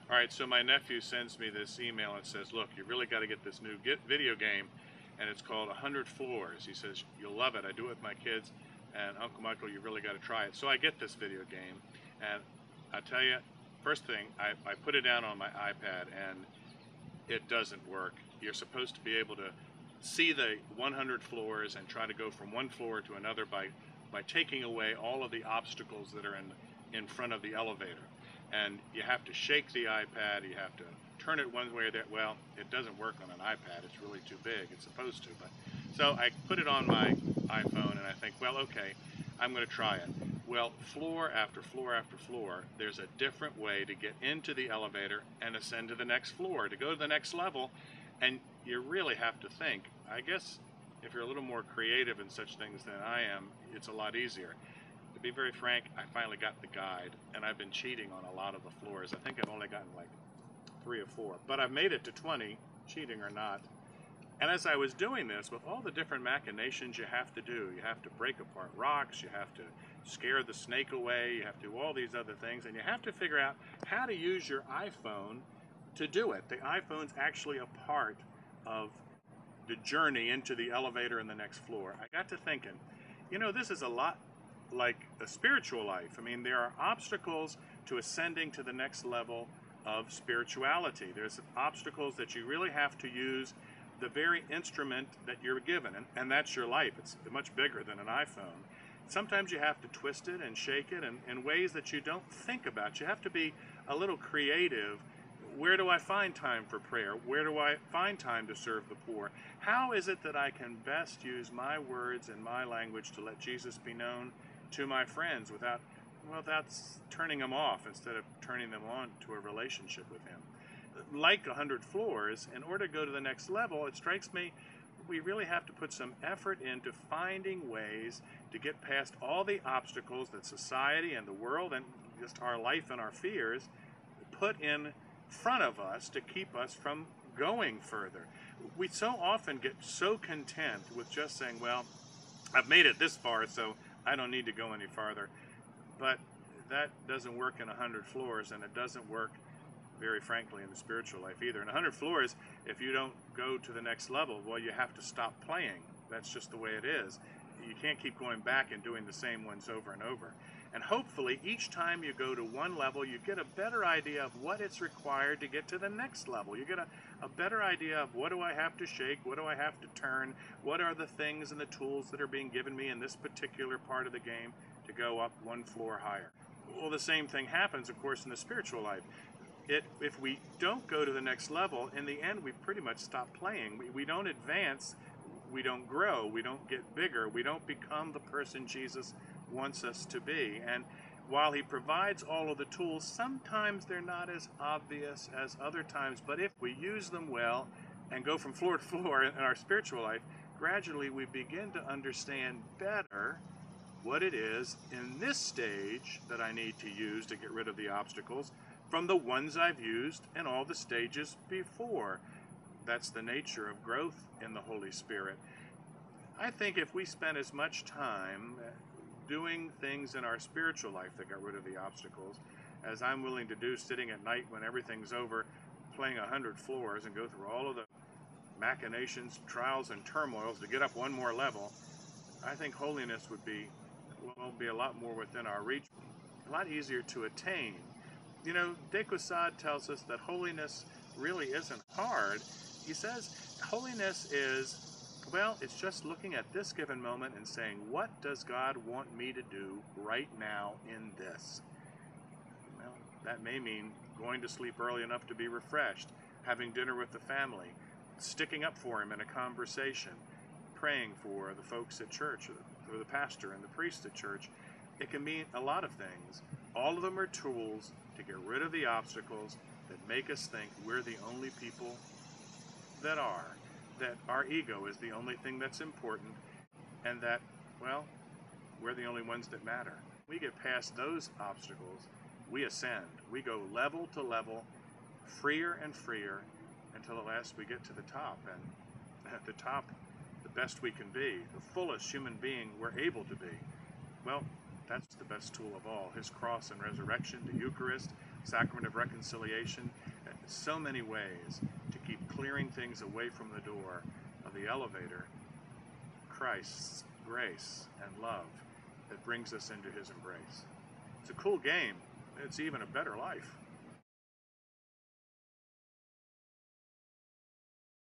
All right, so my nephew sends me this email and says, look, you really got to get this new video game, and it's called 100 Floors. He says, you'll love it. I do it with my kids, and Uncle Michael, you really got to try it. So I get this video game, and I tell you, first thing, I put it down on my iPad, and it doesn't work. You're supposed to be able to see the 100 floors and try to go from one floor to another by taking away all of the obstacles that are in front of the elevator. And you have to shake the iPad, you have to turn it one way or that. Well, it doesn't work on an iPad, it's really too big. It's supposed to, but so I put it on my iPhone and I think, well, okay, I'm going to try it. Well, floor after floor after floor, there's a different way to get into the elevator and ascend to the next floor, to go to the next level, and you really have to think. I guess if you're a little more creative in such things than I am, it's a lot easier. To be very frank, I finally got the guide, and I've been cheating on a lot of the floors. I think I've only gotten like 3 or 4, but I've made it to 20, cheating or not. And as I was doing this, with all the different machinations you have to do, you have to break apart rocks, you have to scare the snake away, you have to do all these other things, and you have to figure out how to use your iPhone to do it. The iPhone's actually a part of the journey into the elevator and the next floor. I got to thinking, you know, this is a lot like a spiritual life. I mean, there are obstacles to ascending to the next level of spirituality. There's obstacles that you really have to use the very instrument that you're given, and that's your life. It's much bigger than an iPhone. Sometimes you have to twist it and shake it in ways that you don't think about. You have to be a little creative. Where do I find time for prayer? Where do I find time to serve the poor? How is it that I can best use my words and my language to let Jesus be known to my friends without turning them off, instead of turning them on to a relationship with him? Like 100 floors, in order to go to the next level, it strikes me we really have to put some effort into finding ways to get past all the obstacles that society and the world and just our life and our fears put in front of us to keep us from going further. We so often get so content with just saying, well, I've made it this far, so I don't need to go any farther. But that doesn't work in 100 floors, and it doesn't work, very frankly, in the spiritual life either. In 100 floors, if you don't go to the next level, well, you have to stop playing. That's just the way it is. You can't keep going back and doing the same ones over and over. And hopefully, each time you go to one level, you get a better idea of what it's required to get to the next level. You get a better idea of what do I have to shake, what do I have to turn, what are the things and the tools that are being given me in this particular part of the game to go up one floor higher. Well, the same thing happens, of course, in the spiritual life. If we don't go to the next level, in the end, we pretty much stop playing. We don't advance, we don't grow, we don't get bigger, we don't become the person Jesus wants us to be. And while he provides all of the tools, sometimes they're not as obvious as other times, but if we use them well and go from floor to floor in our spiritual life, gradually we begin to understand better what it is in this stage that I need to use to get rid of the obstacles from the ones I've used in all the stages before. That's the nature of growth in the Holy Spirit. I think if we spend as much time doing things in our spiritual life that got rid of the obstacles as I'm willing to do sitting at night when everything's over, playing 100 floors and go through all of the machinations, trials, and turmoils to get up one more level, I think holiness would be a lot more within our reach, a lot easier to attain. You know, de Caussade tells us that holiness really isn't hard. He says holiness is, well, it's just looking at this given moment and saying, what does God want me to do right now in this? Well, that may mean going to sleep early enough to be refreshed, having dinner with the family, sticking up for him in a conversation, praying for the folks at church, or the pastor and the priest at church. It can mean a lot of things. All of them are tools to get rid of the obstacles that make us think we're the only people that our ego is the only thing that's important, and that, well, we're the only ones that matter. We get past those obstacles, we ascend. We go level to level, freer and freer, until at last we get to the top. And at the top, the best we can be, the fullest human being we're able to be. Well, that's the best tool of all. His cross and resurrection, the Eucharist, sacrament of reconciliation. So many ways to keep clearing things away from the door of the elevator, Christ's grace and love that brings us into his embrace. It's a cool game. It's even a better life.